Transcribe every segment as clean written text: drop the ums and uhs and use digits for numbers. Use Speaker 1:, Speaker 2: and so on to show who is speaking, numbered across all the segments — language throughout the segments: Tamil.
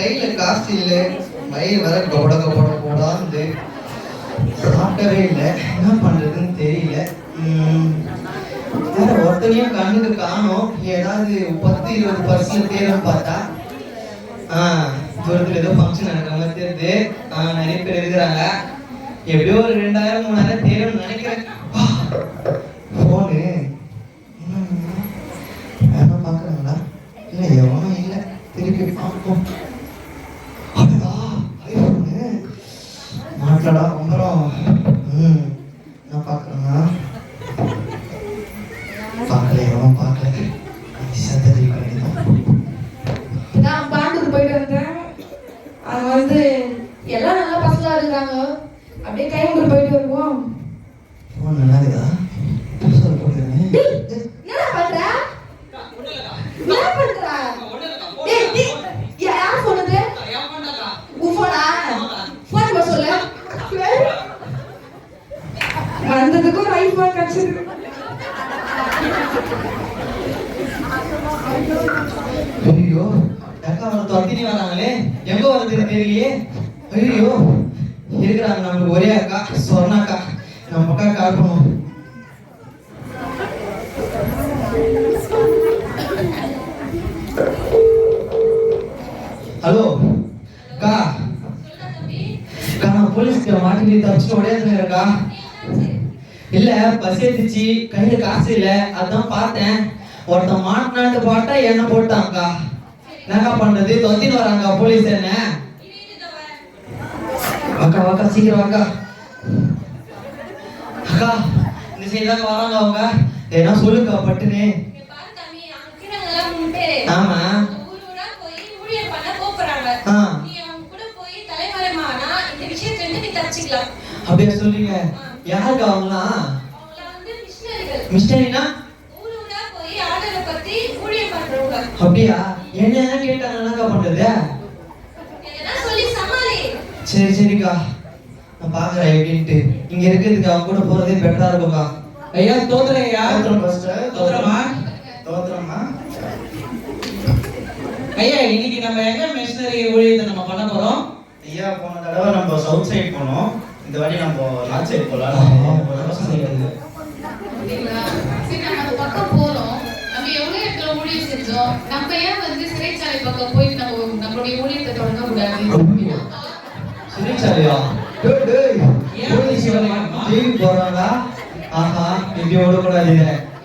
Speaker 1: கையில காசு இல்லை, வயிறு வர போடாந்து சாப்பிடவே இல்லை. என்ன பண்றதுன்னு தெரியல. வேற ஒருத்தனையும் கண்ணுக்கு காணும். ஏதாவது 10-20% தேரும் பார்த்தா தூரத்துல ஏதோ ஃபங்க்ஷன் நடக்கிற மாதிரி தெரியுது. நிறைய பேர் இருக்கிறாங்க. எப்படியோ ஒரு 2000-3000 தேரும் நினைக்கிறேன். போனு வேணா பாக்குறாங்களா? இல்ல எவனும் இல்லை. திருப்பி பார்ப்போம். மாட்டடா அப்புறம் என்ன பாக்குறேன்னா பார்க்கல, எவனும் பார்க்கல. சத்தரி பண்ணிதான்
Speaker 2: நான் பாண்டூர் போயிட்டு வந்தேன். அங்க வந்து எல்லாம் நல்லா பசங்களா இருக்காங்க. அப்படியே கைமுறை போயிட்டு வருவோம்.
Speaker 1: போன் நல்லா இருக்குதா?
Speaker 2: என்னடா பண்ற? என்ன பண்ற? டேய் யார் போனது? உன் போனா? போன் போ சொல்லு. வந்ததுக்கும் ஐபோன் கச்சிரு.
Speaker 1: ஐயோ அக்கா அவனை தொத்தினி வராங்களே, எங்க வருதுன்னு தெரியலையே. ஐயோ இருக்கிறாங்க நம்மளுக்கு ஒரே அக்கா, சொன்னாக்கா. நம்ம அக்கா கால் பண்ணுவோம். ஹலோ அக்கா. அக்கா நான் போலீஸ்க்கு மாட்டி தப்பிச்சுட்டு உடையாதுன்னு இருக்கா. இல்ல பஸ் ஏத்திச்சு, கையில காசு இல்ல, அதான் பார்த்தேன். ஒருத்தன் மாட்டினாட்டு பார்த்தா என்ன போட்டாங்கக்கா. என்னக்கா பண்றது? தொத்தின்னு வராங்க போலீஸ். என்ன அக்கா வாக்கா சீக்கிரம் வாக்கா. அக்கா இந்த சைடு தாங்க வராங்க அவங்க. ஏன்னா சொல்லுக்கா பட்டுன்னு. ஆமா அப்படியே சொல்றீங்க. யாருக்கா அவங்களாம்? மிஷனரினா? அப்படியா? என்ன கேட்டாங்க என்னக்கா பண்றது? சரி சரிக்கா நான் பாக்குறேன் எப்படின்ட்டு. இங்க இருக்கிறதுக்கு அவங்க கூட போறதே பெட்டரா இருக்கும்க்கா.
Speaker 3: ஐயா தோத்துறேன் ஐயா.
Speaker 1: தோத்துறமா தோத்துறமா.
Speaker 3: ஐயா இன்னைக்கு நம்ம எங்க மிஷனரி ஊழியத்தை நம்ம பண்ண போறோம்?
Speaker 1: ஐயா போன தடவை நம்ம சவுத் சைடு போனோம். இந்த வாட்டி நம்ம நார்த் சைடு போலாம்.
Speaker 4: பக்கம் போறோம். நம்ம எவ்வளவு இடத்துல ஊழியம் செஞ்சோம். நம்ம ஏன் வந்து சிறைச்சாலை பக்கம் போயிட்டு நம்மளுடைய ஊழியத்தை தொடங்க கூடாது?
Speaker 1: சிறைச்சாலையா? ஜெயிலுக்கு போறாங்க. ஆஹா இப்படி ஓடக்கூடாது.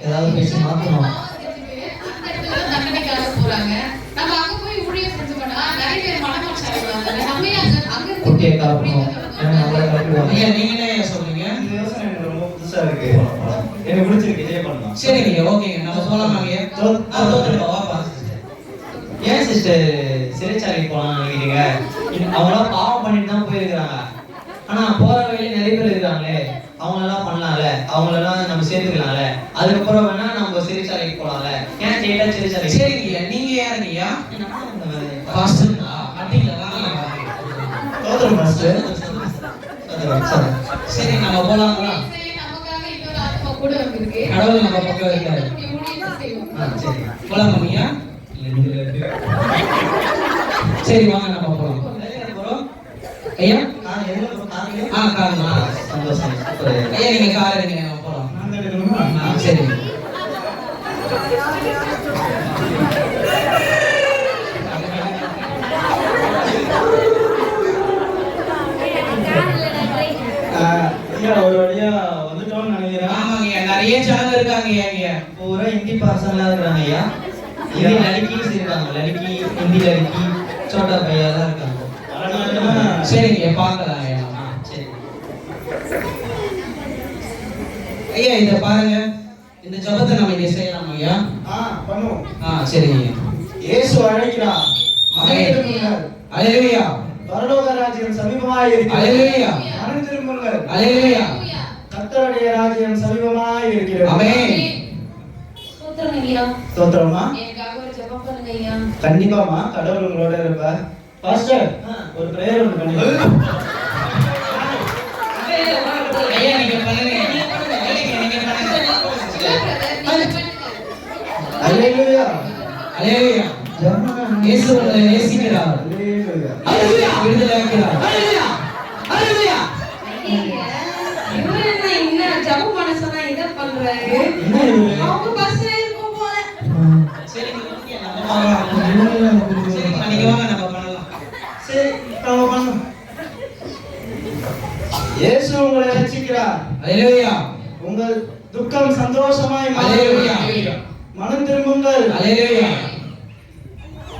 Speaker 1: ஏதாவது பேசி மாத்தணும்.
Speaker 4: தண்டனைக்காக போறாங்க. நம்ம அங்க போய் ஊழியம் செஞ்சோம்னா நிறைய பேர் மனமாட்சி அடைவாங்க. நம்ம அங்க
Speaker 1: குட்டியை காப்பணும்.
Speaker 3: ஐயா நீங்க என்ன சொல்றீங்க?
Speaker 1: இந்த யோசனை எனக்கு ரொம்ப புதுசா இருக்கு. எனக்கு பிடிச்சிருக்கு. இதே பண்ணலாம்.
Speaker 3: சரிங்க ஓகேங்க நம்ம போலாம். ஐயா தோத்துறேன் வாப்பா.
Speaker 1: ஏன் சிஸ்டர் சிறைச்சாலைக்கு போகலாம்னு நினைக்கிறீங்க? அவங்களாம் பாவம் பண்ணிட்டு தான் போயிருக்கிறாங்க. ஆனா போற வழியில நிறைய பேர் இருக்காங்களே, அவங்களெல்லாம் பண்ணலாம்ல, அவங்களெல்லாம் நம்ம சேர்த்துக்கலாம்ல. அதுக்கப்புறம் வேணா நம்ம சிறைச்சாலைக்கு போகலாம்ல. ஏன் ஸ்ட்ரெயிட்டா சிறைச்சாலை?
Speaker 3: சரிங்க நீங்க யாருங்கய்யா? பாஸ்டர்ங்களா? அப்படிங்களா?
Speaker 1: தோத்துறோம் மாஸ்டர்.
Speaker 3: சரி நம்ம போலாங்களா?
Speaker 4: நமக்காக இன்னொரு ஆத்மா கூட வந்திருக்கு.
Speaker 3: கடவுள் நம்ம பக்கம் இருக்காரு.
Speaker 4: ஊழியத்தை செய்வோம்.
Speaker 1: சரி
Speaker 3: போலாமா ஐயா? சரி வாங்க நம்ம போலாம். ஐயா காரணமா
Speaker 1: சந்தோஷம்.
Speaker 3: ஐயா நீங்க கார் எடுங்க நம்ம போலாம். சரி
Speaker 1: ஒரு வழியா வந்துட்டோம்னு நினைக்கிறேன்.
Speaker 3: ஆமாங்க நிறைய சேனல் இருக்காங்க. ஐயா
Speaker 1: பூரா ஹிந்தி பர்சனலா இருக்கிறாங்க. ஐயா ஹிந்தி லड़कीஸ் இருக்காங்க. லड़की ஹிந்தி லड़की छोटा भैया தான் இருக்காங்க.
Speaker 3: சரிங்க பார்க்கலாம் ஐயா.
Speaker 1: சரி
Speaker 3: ஐயா இத பாருங்க. இந்த ஜெபத்தை நம்ம இங்க செய்யலாம் ஐயா.
Speaker 1: பண்ணுவோம்.
Speaker 3: சரிங்க.
Speaker 1: இயேசு அழைக்கிறார்.
Speaker 3: அல்லேலூயா.
Speaker 1: பரலோக ராஜ்யம் சமீபமாய் இருக்கிறது.
Speaker 3: அல்லேலூயா.
Speaker 1: மனம் திரும்புங்கள்.
Speaker 3: அல்லேலூயா.
Speaker 1: கர்த்தருடைய ராஜ்யம் சமீபமாய் இருக்கிறது.
Speaker 3: ஆமென்.
Speaker 2: ஸ்தோத்திரம் ஐயா.
Speaker 1: ஸ்தோத்திரமா.
Speaker 2: எனக்காக ஒரு ஜெபம் பண்ணுங்க ஐயா.
Speaker 1: கண்டிப்பாமா கடவுள் உங்களோட இருப்பார். பாஸ்டர் ஒரு பிரேயர் ஒன்று பண்ணுங்க.
Speaker 3: ஐயா நீங்க பண்ணுங்க.
Speaker 1: அல்லேலூயா.
Speaker 3: அல்லேலூயா.
Speaker 1: ஜெபம்
Speaker 3: இயேசு உங்களை நேசிக்கிறார்.
Speaker 1: அல்லேலூயா.
Speaker 3: விடுதலையாக்கிறார்.
Speaker 1: அல்லேலூயா. அல்லேலூயா.
Speaker 2: இவர் என்ன இன்னும் ஜெபம் பண்ண சொன்னா இதை பண்றாரு?
Speaker 1: என்ன இது?
Speaker 2: அவங்க பஸ்ல இருக்கும் போல.
Speaker 3: சரிங்க, ஓகே, நம்ம பார்க்கலாம். சரிங்க, நீங்க வாங்க, நம்ம பண்ணலாம்.
Speaker 1: சரி, நம்ம பண்ணலாம். இயேசு உங்களை ரட்சிக்கிறார்.
Speaker 3: அல்லேலூயா.
Speaker 1: உங்கள் துக்கம் சந்தோஷமாய்
Speaker 3: அல்லேலூயா.
Speaker 1: மாறும். மனம் திரும்புங்கள்.
Speaker 3: அல்லேலூயா.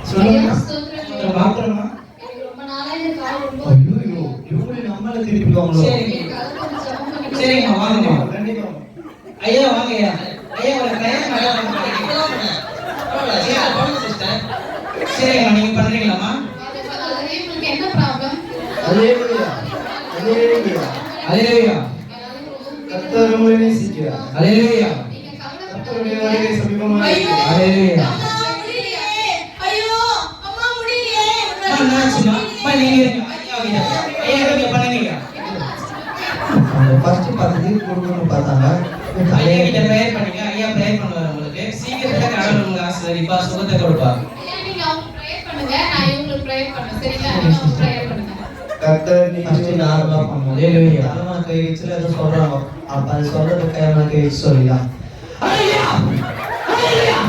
Speaker 1: சொல்லுங்க.
Speaker 4: ஸ்தோத்திரம்.
Speaker 1: மாத்திரமா?
Speaker 4: எனக்கு ரொம்ப நாளா இந்த கால் ரொம்ப
Speaker 1: ஐயோ, இவங்க நம்மள திருப்பிடுவாங்களோ?
Speaker 3: சரிங்க.
Speaker 4: எனக்கு அதை கொஞ்சம் ஜெபம் பண்ணி
Speaker 3: சரிங்க, வாங்கம்மா.
Speaker 1: கண்டிப்பா.
Speaker 3: ஐயா வாங்க ஐயா. ஐயா ஒரு கையம் நல்லா பண்ணுங்க. இப்பதான் பண்ணேன். பரவாயில்ல, ஐயா பண்ணுங்க சிஸ்டர். சரிங்கம்மா, நீங்க பண்றீங்களாம்மா?
Speaker 4: அதுலயே உங்களுக்கு என்ன ப்ராப்ளம்?
Speaker 1: அல்லேலூயா. அல்லேலூயா.
Speaker 3: அல்லேலூயா.
Speaker 1: கர்த்தர் உங்களை நேசிக்கிறார்.
Speaker 3: அல்லேலூயா.
Speaker 4: நீங்க
Speaker 1: கர்த்தருடைய
Speaker 4: கவலைப்படாதீங்க.
Speaker 1: வருகை சமீபமாய் இருக்கிறது.
Speaker 3: அல்லேலூயா.
Speaker 2: அம்மா முடியலையே. ஐயோ, அம்மா முடியலையே.
Speaker 3: என்னாச்சுமா? நீங்க இருங்க. ஐயா ஐயா நீங்க பண்ணுங்க.
Speaker 1: அவங்க ஃபர்ஸ்ட் பார்த்து கொடுக்கணும்னு பார்த்தாங்க.
Speaker 3: ஐயா கிட்ட ப்ரேயர் பண்ணுங்க. ஐயா ப்ரேயர் பண்ணுவார் உங்களுக்கு. சீக்கிரத்துல கடவுள் உங்களுக்கு ஆசீர்வதிப்பா, சுகத்தை கொடுப்பா.
Speaker 4: ஐயா, நீங்க அவங்க ப்ரேயர் பண்ணுங்க, நான் இவங்களுக்கு ப்ரேயர் பண்றேன். சரிங்களா? நீங்க அவங்க ப்ரேயர் பண்ணுங்க.
Speaker 1: கர்த்தர் நீங்க நார்மலா பண்ணுங்க.
Speaker 3: அல்லேலூயா.
Speaker 1: தலைமா கை வச்சுல ஏதோ சொல்றாங்க. அப்ப அது சொல்றது கையமா கை வச்சு சொல்லிடலாம். அல்லேலூயா. அல்லேலூயா.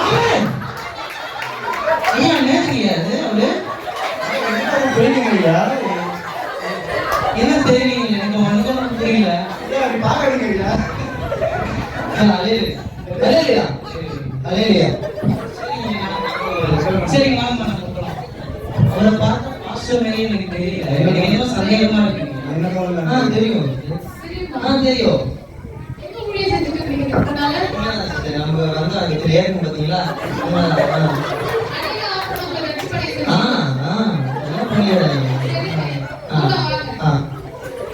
Speaker 1: ஆமென்.
Speaker 3: ஐயா நேத்துக்கியா அது அவரு?
Speaker 1: புரியுதுங்களா?
Speaker 3: என்ன தெரியல, எனக்கு ஒண்ணும் புரியல.
Speaker 1: அப்படி பாக்குறீங்களா?
Speaker 3: அல்லேலூயா.
Speaker 1: அல்லேலூயா. அல்லேலூயா.
Speaker 3: சரிங்க, வாங்க நம்ம போலாம். அவரை பார்த்தா பாஸ்டர் மாதிரியே எனக்கு தெரியல. எனக்கு என்னமோ சந்தேகமா இருக்கு.
Speaker 1: என்ன கவலை?
Speaker 3: தெரியும்.
Speaker 4: சரிம்மா.
Speaker 3: தெரியும்.
Speaker 4: எங்க ஊழியம் செஞ்சுட்டு இருக்கீங்க இதனால?
Speaker 1: நம்ம வந்து அது தெரியாது பாத்தீங்களா?
Speaker 4: அடியில ஆஃப் உங்களை வெச்சு பண்ணி
Speaker 1: என்ன பண்ணிடுறாங்க?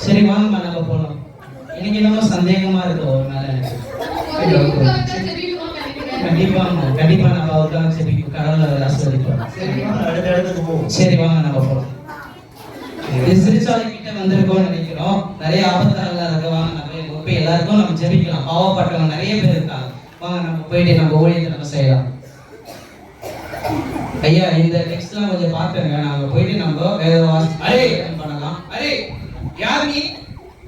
Speaker 3: சரி வாங்கம்மா நம்ம போலாம். எனக்கு என்னமோ சந்தேகமா இருக்கு ஒரு மேல எனக்கு. கண்டிப்பா நம்ம அவருக்காக செபி கடவுளை ஆசீர்வதிப்போம்.
Speaker 1: அடுத்த இடத்துக்கு போவோம்.
Speaker 3: சரி வாங்க நம்ம போலாம். இது சிறுசாலை கிட்ட வந்திருக்கோம்னு நினைக்கிறோம். நிறைய ஆபத்தானதா இருக்கு. வாங்க நம்ம போய் எல்லாருக்கும் நம்ம ஜெபிக்கலாம். பாவப்பட்டவங்க நிறைய பேர் இருக்காங்க. வாங்க நம்ம போயிட்டு நம்ம ஊழியத்தை நம்ம செய்யலாம். ஐயா இந்த டெக்ஸ்ட்லாம் கொஞ்சம் பாத்துங்க. நாங்க போயிட்டு நம்ம வேத வாசிப்பு பண்ணலாம்.
Speaker 5: அரே யார் நீ?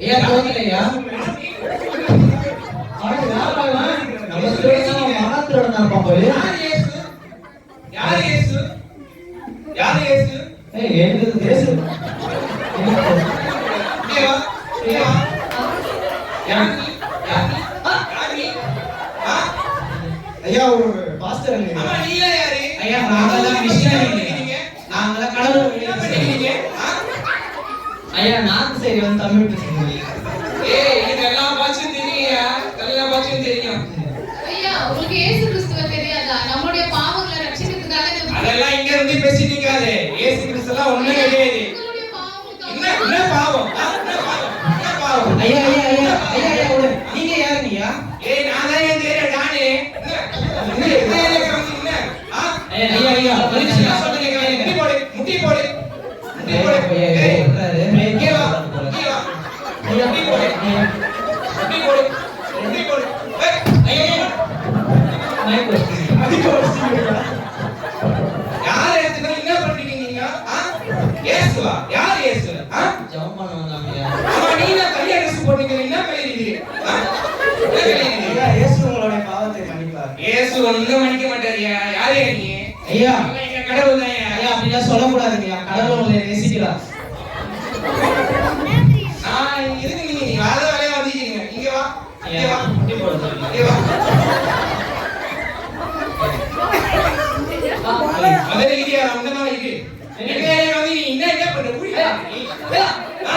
Speaker 3: ஐயா போகலையா?
Speaker 1: நம்ம ஸ்டூடெண்ட்ஸ் மாத்திரம் தான் பாப்போம்.
Speaker 5: யார் இயேசு? யார் இயேசு? யார் இயேசு?
Speaker 1: எனக்கு பேசு.
Speaker 5: இங்கே வா. இங்கே வா. யார் நீ? யார் நீ? யார் நீ? ஆ?
Speaker 1: ஐயா ஒரு பாஸ்டர்
Speaker 5: ஆமா, நீங்க யாரு?
Speaker 3: ஐயா நாங்கெல்லாம் மிஷனரி.
Speaker 5: நீங்க
Speaker 3: நாங்கெல்லாம் கடவுள்
Speaker 5: என்ன பண்ணிக்கிறீங்க? ஆ?
Speaker 1: ஐயா நார்த் சைடு வந்து தமிழ் பேசுறீங்க.
Speaker 5: ஏய், எனக்கு எல்லா பாஷையும் தெரியும்யா. எல்லா பாஷையும் தெரியும்.
Speaker 4: ஐயா, உங்களுக்கு இயேசு கிறிஸ்துவை தெரியாதா? நம்மளுடைய பாவங்களை ரட்சிக்கிறதுக்காக இந்த
Speaker 5: அதெல்லாம் இங்க இருந்து பேசி நிக்காதே. இயேசு கிறிஸ்துலாம் ஒண்ணும் கிடையாது.
Speaker 4: உங்களுடைய பாவங்களுக்கு
Speaker 5: என்ன பாவம்? ஆ, என்ன பாவம்? என்ன பாவம்?
Speaker 3: ஐயா ஐயா ஐயா ஐயா ஐயா விடு. நீங்க யாரு நீயா?
Speaker 5: ஏய், நான் தான் ஏன் தெரியும் நானே. என்ன எனக்கு வந்து என்ன? ஆ?
Speaker 3: ஐயா ஐயா ஐயா
Speaker 5: என்ன சொல்றீங்க? முட்டி போடு, முட்டி போடு. முட்டி போடு. ஏய், இங்கே வா. இங்கே வா. முட்டி போடு. முட்டி போடு. முட்டி போடு. ஏய், ஐயா. யார் ஏசுனா என்ன பண்றீங்க நீங்க? ஆ? இயேசுவா? யார் இயேசு? ஆ?
Speaker 1: ஜெபம் பண்ண வந்தாங்கய்யா.
Speaker 5: ஆமா, நீங்க கல்யாண ட்ரெஸ் போட்டீங்க. என்ன கல்யாணம்? ஆ? என்ன கல்யாணம்?
Speaker 1: ஐயா இயேசு உங்களுடைய பாவத்தை மன்னிப்பார்.
Speaker 5: இயேசு ஒண்ணும் மன்னிக்க மாட்டாருயா. யாரு நீ?
Speaker 3: ஐயா
Speaker 5: அவன் எங்க கடவுள் தான்.
Speaker 3: ஐயா அப்படிலாம் சொல்லக்கூடாதுங்கய்யா. கடவுள் உங்களை நேசிக்கிறார்.
Speaker 5: நான் எதுக்கு நீங்க வாத வேலையா வந்தீங்க? இங்க வா. இங்க வா.
Speaker 1: முட்டி போட சொல்லுங்க.
Speaker 5: இங்க வா. அதே இடியா அந்த மாதிரி இருக்கு. எங்க வந்து நீ என்ன பண்ற? புரியுதா? ஆ?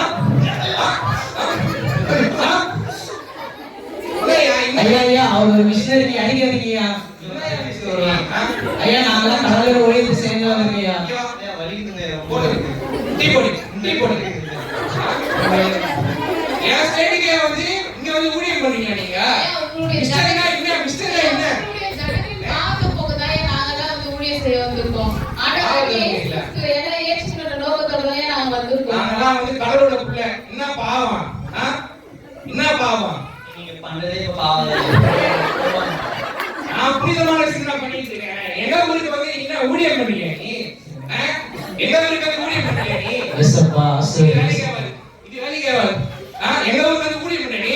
Speaker 5: ஆ?
Speaker 3: ஐயா ஐயா அவர் ஒரு மிஷனரி அடிக்காதீங்கய்யா. ஐயா நாங்கெல்லாம் கடவுளோட ஊழியத்தை சேர்ந்தவங்கய்யா.
Speaker 1: ஐயா வலிக்குதுங்க.
Speaker 5: போடு. டீ போடு. டீ போடு. என் ஸ்டேட்டுக்கே வந்து இங்க வந்து ஊழியம் பண்றீங்க நீங்க.
Speaker 4: ஐயா, உங்களுடைய
Speaker 5: மிஸ்டர்னா என்ன? மிஸ்டர்னா என்ன?
Speaker 4: உங்களுடைய ஜனங்களின் பாவத்தை போக்கதான் நாங்கெல்லாம் வந்து ஊழியம் செய்ய வந்திருக்கோம். ஆண்டவரே இயேசு கிறிஸ்து எங்களை ஏற்றுக்கொண்ட நோக்கத்தோட தான் நாங்க வந்திருக்கோம்.
Speaker 5: நாங்கெல்லாம் வந்து கடவுளோட பிள்ளை. என்ன பாவம்? ஆ? என்ன பாவம்?
Speaker 1: நீங்க பண்றதே பாவம்.
Speaker 5: நான் புனிதமான விஷயம் பண்ணிட்டு இருக்கேன். எங்க ஊருக்கு வந்து நீங்க என்ன என்ன ஊழியம் பண்றியா நீ? எங்க ஊருக்கு வந்து ஊழியம் பண்றியா நீ?
Speaker 3: எஸ்அப்பா
Speaker 5: இது வேலைக்கு ஆகாது. இது வேலைக்கு ஆகாது. எங்க ஊருக்கு வந்து ஊழியம் பண்ற நீ?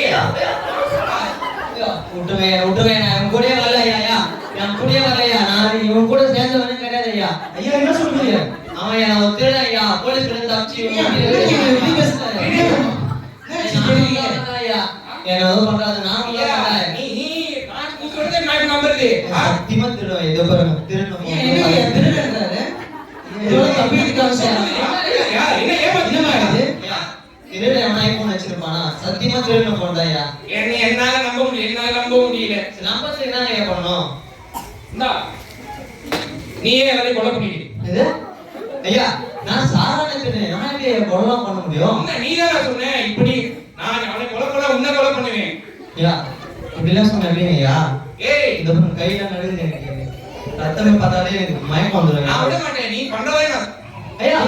Speaker 1: விட்டுவே நான் இவன் கூடயே வரல ஐயா. என் கூடயே வரலையா, நான் இவன் கூட சேர்ந்தவனே கிடையாது ஐயா. ஐயா என்ன சொல்றீங்க? அவன் என் திருடன் ஐயா, போலீஸ் கிட்ட தப்பிச்சு ஐயா என்ன பண்றாது நான்
Speaker 5: நீ நான் கூப்பிடுறதே நான் நம்புறது.
Speaker 1: சத்தியமா திருடுவேன். இதோ பாருங்க திருடுவேன்.
Speaker 3: திருடன்றாரு இதோட தப்பிட்டுக்காக
Speaker 5: என்ன ஏமாத்தினமா இது?
Speaker 1: திருடன் ஐபோன் வச்சிருப்பானா? சத்தியமா திருடன் போன்றாயா.
Speaker 5: என்னால நம்ப முடியல.
Speaker 1: நம்பத்துக்கு என்ன ஐயா பண்ணணும்?
Speaker 5: இந்தா நீயே எல்லாரையும் கொலை பண்ணிடு.
Speaker 1: இது ஐயா நான் சாதாரண நான் எப்படி கொலைலாம் பண்ண முடியும்?
Speaker 5: நீதான் சொன்ன இப்படி நான் அவனை கொலை உன்னை கொலை பண்ணுவேன்.
Speaker 1: ஐயா இப்படிலாம் சொன்ன எப்படிங்க ஐயா?
Speaker 5: ஏய்
Speaker 1: இந்த கையில நடுது எனக்கு ரத்தமே பார்த்தாலே எனக்கு மயக்கம் வந்துடும்.
Speaker 5: நான் விட மாட்டேன். நீ பண்றதே நான்
Speaker 1: ஐயா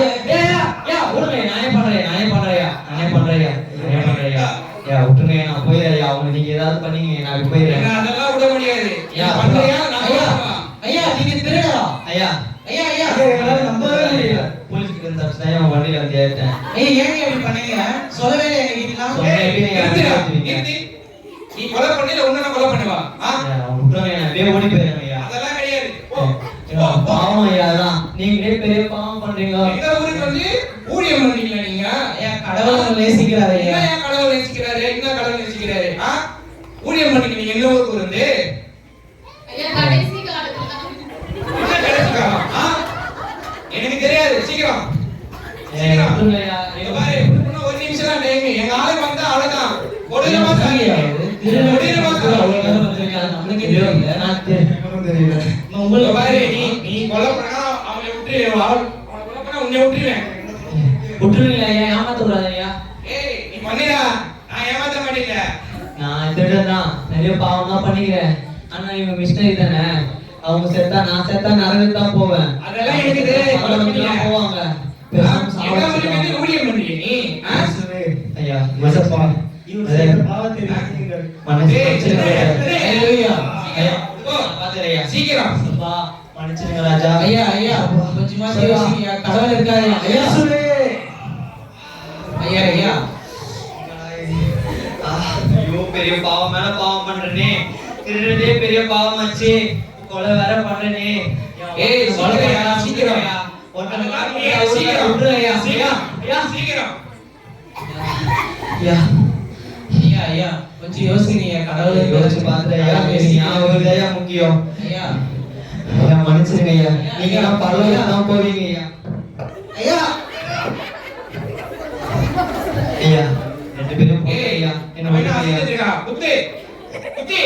Speaker 1: ஐயா விடுங்க. நானே பண்றேன் ஐயா விட்டுருங்க. நான் போயிடுறேன் ஐயா. அவங்க நீங்க ஏதாவது பண்ணீங்க நான் போயிடுறேன்.
Speaker 5: அதெல்லாம் விட முடியாது.
Speaker 1: ஐயா
Speaker 5: பண்றியா? நான்
Speaker 3: ஐயா நீங்க திருடா
Speaker 1: ஐயா
Speaker 3: ஐயா ஐயா
Speaker 1: எங்களால நம்பவே முடியல. போலீஸ்க்கு வந்து தப்பிச்சேன். வண்டியில வந்து ஏறிட்டேன்.
Speaker 3: ஐயா ஏங்க இப்படி பண்ணீங்க? சொல்லவே இல்லை எங்க கிட்டலாம்.
Speaker 5: நீ கொலை பண்ணல உன்ன கொலை பண்ணுவா?
Speaker 1: விட்டுருங்க. நான் அப்படியே ஓடி போயிடுறேன் ஐயா.
Speaker 5: அதெல்லாம் கிடையாது.
Speaker 1: பாவம் ஐயா. அதான் நீங்களே பெரிய பாவம் பண்றீங்க.
Speaker 5: எங்க ஊருக்கு வந்து ஊழியம் பண்றீங்களா நீங்க?
Speaker 3: ஐயா கடவுள் நேசிக்கிறாரு ஐயா.
Speaker 5: என்ன கடவுள் நேசிக்கிறாரு? என்ன கடவுள் நேசிக்கிறாரு? ஊழியம் பண்றீங்க நீங்க எந்த ஊருக்கு வந்து?
Speaker 4: ஐயா கடைசி காலத்துல தான்
Speaker 5: என்ன கடைசி காலம்? எனக்கு தெரியாது. சீக்கிரம்
Speaker 1: விட்டுருங்க ஐயா.
Speaker 5: இங்க பாரு, இன்னும் ஒரு நிமிஷம் தான் டைம். எங்க ஆளு வந்தா அவ்வளவுதான். கொடிரமா சாரியா? கொடிரமா சாரியா?
Speaker 3: நம்மளுக்கே தெரியல.
Speaker 1: நான் தெரியல.
Speaker 5: உங்களுக்கு பாரு, நீ கொலை பண்ணா அவனை விட்டுருவேன். அவனை கொலை பண்ணா உன்னை விட்டுருவேன்.
Speaker 1: விட்டுருவீங்களா ஐயா? ஏமாத்த கூடாது ஐயா.
Speaker 5: ஏய் நீ பண்ணிடா. நான் ஏமாத்த மாட்டேன்.
Speaker 1: நான் திருடன் தான். நிறைய பாவம் தான் பண்ணிக்கிறேன். ஆனா இவங்க மிஷினரி தானே. அவங்க செத்தா நான் செத்தா நரகத்துக்கு தான் போவேன்.
Speaker 5: அதெல்லாம் எனக்கு தெரியாது.
Speaker 1: பரலோகத்துக்கு போவாங்க. பேசாம
Speaker 5: எங்க ஊருக்கு
Speaker 1: சாவடிச்சிடுவாங்க.
Speaker 5: வந்து ஊழியம் பண்றீங்க நீ?
Speaker 1: ஐயா மசப்பா மன்னிச்சிடுங்க ஐயா. ஐயா பாத்துறேன் ஐயா.
Speaker 5: சீக்கிரம்
Speaker 1: அப்பா மன்னிச்சிடுங்க ராஜா.
Speaker 3: ஐயா ஐயா கொஞ்சமா யோசிங்க. கடவுள் இருக்காரு ஐயா. ஐயா ஐயா
Speaker 1: ஐயோ பெரிய பாவம் மேல பாவம் பண்றேனே. திருடே பெரிய பாவம் ஆச்சு. கொலை வேற பண்றேனே.
Speaker 5: ஏய் சீக்கிரம் சீக்கிரம்
Speaker 1: விட்டுரு ஐயா. ஐயா ஐயா
Speaker 5: சீக்கிரம்
Speaker 1: ஐயா
Speaker 3: ஐயா ஐயா கொஞ்சம் யோசிங்க. கடவுள்
Speaker 1: யோசிச்சு பாத்துறேன் ஐயா. ஞாபகம் ஐயா முக்கியம்.
Speaker 3: ஐயா
Speaker 1: ஐயா மன்னிச்சிடுங்க ஐயா. நீங்க எல்லாம் பரவாயில்ல தான் போவீங்க ஐயா.
Speaker 3: ஐயா
Speaker 1: ஐயா ரெண்டு பேரும் போங்க
Speaker 5: ஏய்
Speaker 1: ஐயா. என்ன
Speaker 5: என்ன
Speaker 1: பண்ணுங்க ஐயா?
Speaker 5: ஆசிரியரா குத்தி குத்தி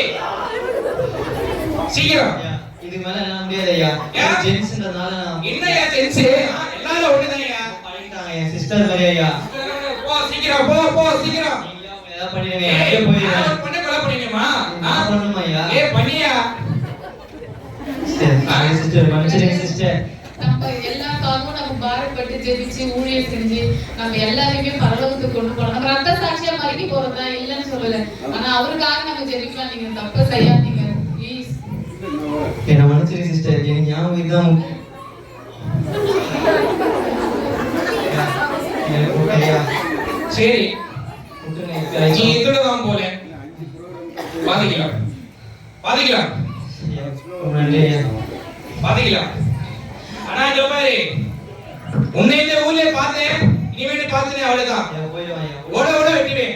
Speaker 5: சீக்கிரம்
Speaker 1: ஐயா, இதுக்கு மேல எல்லாம் முடியாது ஐயா.
Speaker 5: ஏன்?
Speaker 1: ஜென்ஸ்ன்றதுனால நான்
Speaker 5: என்னையா சென்ஸ் எல்லாரும் ஒண்ணுதான்யா.
Speaker 1: பண்ணிட்டாங்க என் சிஸ்டர் மாதிரி ஐயா.
Speaker 5: போ சீக்கிரம் போ சீக்கிரம்.
Speaker 1: நீங்களே அவங்க ஏதாவது பண்ணிடுங்க. அப்படியே போயிடுறேன்.
Speaker 5: பண்ண கொலை பண்ணிடுமா?
Speaker 1: நான் பண்ணணுமா ஐயா?
Speaker 5: ஏய் பண்ணியா?
Speaker 1: சிஸ்டர் மன்னிச்சிடுங்க சிஸ்டர்.
Speaker 4: நம்ம எல்லாருக்காகவும் நம்ம பாரப்பட்டு ஜெபிச்சு ஊழியம் செஞ்சு நம்ம எல்லாரையுமே பரலோகத்துக்கு கொண்டு போறோம். நம்ம ரத்த சாட்சியா மறைக்க போறதுதான் இல்லைன்னு சொல்லல. ஆனா அவருக்காக நம்ம ஜெபிக்கலாம். நீங்க தப்பு செய்யாதீங்க ப்ளீஸ்.
Speaker 1: என்ன மன்னிச்சிடுங்க சிஸ்டர். எனக்கு ஞாபகம் இதுதான் முக்கியம். ஐயா
Speaker 5: சரி
Speaker 1: விட்டுருங்க
Speaker 5: நீ
Speaker 1: ஐயா.
Speaker 5: இதுதான் போல பாதிக்கலாம்
Speaker 1: நன்றி ஐயா.
Speaker 5: பாதிக்கலாம். ஆனா இங்க பாரு, உன்னை இந்த ஊர்ல பார்த்தேன், இனிமேட்டு பார்த்தேன் அவ்வளவுதான்.
Speaker 1: ஐயா போயிடுவான் ஐயா.
Speaker 5: ஓட வெட்டுவேன்.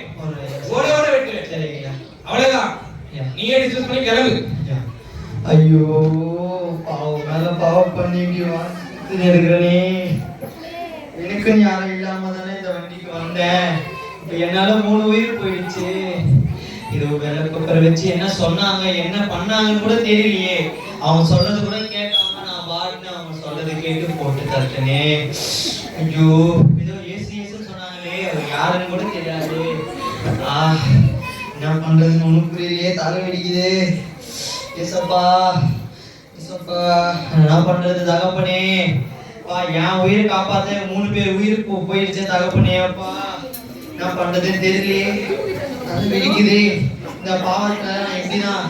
Speaker 5: ஓட வெட்டுவேன்.
Speaker 1: சரி ஐயா.
Speaker 5: அவ்வளவுதான்.
Speaker 1: ஐயா.
Speaker 5: நீயே டிஸ்கஸ் பண்ணி கிளம்பு.
Speaker 1: ஐயா. ஐயோ பாவம் மேல பாவம் பண்ணி இப்படி வாசித்து எடுக்கிறனே. எனக்கு யாரும் இல்லாம தானே இந்த வண்டிக்கு வந்தேன். இப்ப என்னால 3 உயிர் போயிடுச்சு. இது வெள்ள குக்கர் வச்சு என்ன சொன்னாங்க என்ன பண்ணாங்கன்னு கூட தெரியலையே. அவங்க சொல்றது கூட கேட்காம நான் பாட்டுன்னு அவங்க சொல்றது கேட்டு போட்டு தட்டனே. ஐயோ ஏதோ ஏசின்னு சொன்னாங்களே, அது யாருன்னு கூட தெரியாது. என்ன பண்றதுன்னு ஒண்ணும் புரியலையே. தலை வெடிக்குது. ஏசப்பா என்ன பண்றது தகப்பனே? என் உயிரை காப்பாத்த 3 பேர் உயிர் போயிடுச்சு தகப்பனே. அப்பா என்ன பண்றதுன்னு தெரியலையே. அது வெடிக்குது. இந்த பாவத்தை எப்படிதான்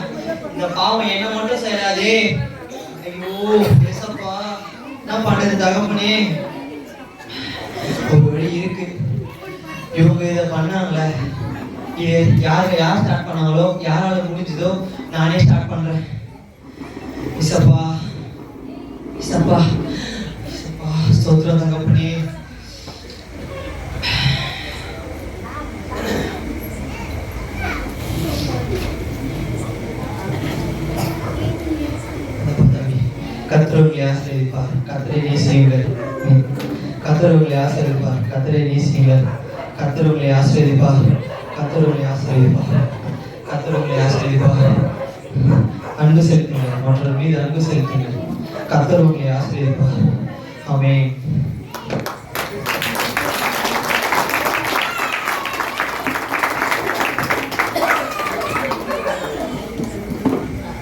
Speaker 1: இந்த பாவம் என்ன மட்டும் செய்யறாதே. ஐயோ ஏசப்பா என்ன பண்றது தகப்பனே? ஒரு வழி இருக்கு. இவங்க இதை பண்ணாங்களே, இது யார் ஸ்டார்ட் பண்ணாங்களோ, யாரால முடிஞ்சதோ நானே ஸ்டார்ட் பண்றேன். இசப்பா இசப்பா இசப்பா, ஸ்தோத்திரம் தகப்பனே. கர்த்தரை ஆசீர்வதிப்பார், கர்த்தரை நேசியுங்கள். கர்த்தரை ஆசீர்வதிப்பார், கர்த்தரை நேசியுங்கள். கர்த்தரை ஆசீர்வதிப்பார், கர்த்தரை ஆசீர்வதிப்பார், கர்த்தரை ஆசீர்வதிப்பார். அன்பு செலுத்துங்கள், மற்றவர் மீது அன்பு செலுத்துங்கள். கர்த்தரை ஆசீர்வதிப்பார். ஆமென்.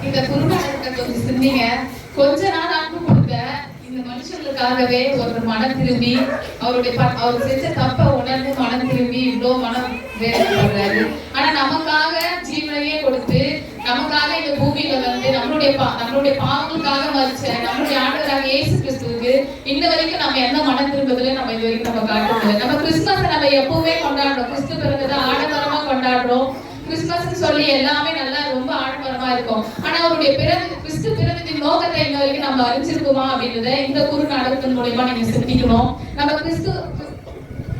Speaker 4: இந்த குருநாதர்கிட்ட கொஞ்சம் சிந்திங்க. கொஞ்ச நாள் அன்பு கொடுத்த இந்த மனுஷங்களுக்காகவே ஒரு மனம் திரும்பி அவர் செஞ்ச தப்ப உணர்ந்து மனம் திரும்பி இவ்வளோ மனம் வேதனைப்படுறாரு. ஆனா நமக்காக ஜீவனையே கொடுத்து நமக்காக இந்த பூமியில வந்து நம்மளுடைய பாவங்களுக்காக மறிச்ச நம்மளுடைய ஆண்டவராக இயேசு கிறிஸ்துவுக்கு இந்த வரைக்கும் நம்ம எந்த மனம் திரும்புதல நம்ம இது வரைக்கும் நம்ம காட்டுறது. நம்ம கிறிஸ்துமஸ் நம்ம எப்பவுமே கொண்டாடுறோம், கிறிஸ்து பிறந்ததை ஆடம்பரமா கொண்டாடுறோம். கிறிஸ்துமஸ் சொல்லி எல்லாமே நல்லா ரொம்ப ஆடம்பரமா இருக்கும். ஆனா அவருடைய கிறிஸ்து பிறந்ததின் நோக்கத்தை இன்ன வரைக்கும் நம்ம அறிஞ்சிருக்குமா அப்படின்றத இந்த குரு நாடகத்தின் மூலமா நீங்க சிந்திக்கணும். நம்ம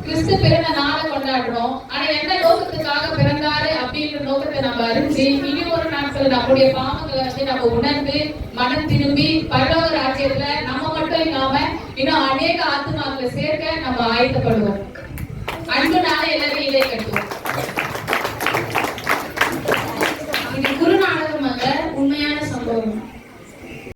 Speaker 4: கிறிஸ்து பிறந்த நாளை கொண்டாடுறோம். ஆனா எந்த நோக்கத்துக்காக பிறந்தாரு அப்படின்ற நோக்கத்தை நம்ம அறிஞ்சு இனி ஒரு நாட்கள் நம்முடைய பாவங்களை வந்து நம்ம உணர்ந்து மனம் திரும்பி பரலோக ராஜ்யத்துல நம்ம மட்டும் இல்லாம இன்னும் அநேக ஆத்துமாக்களை சேர்க்க நம்ம ஆயத்தப்படுவோம். அன்புனால எல்லாரும் இதை கட்டுவோம்.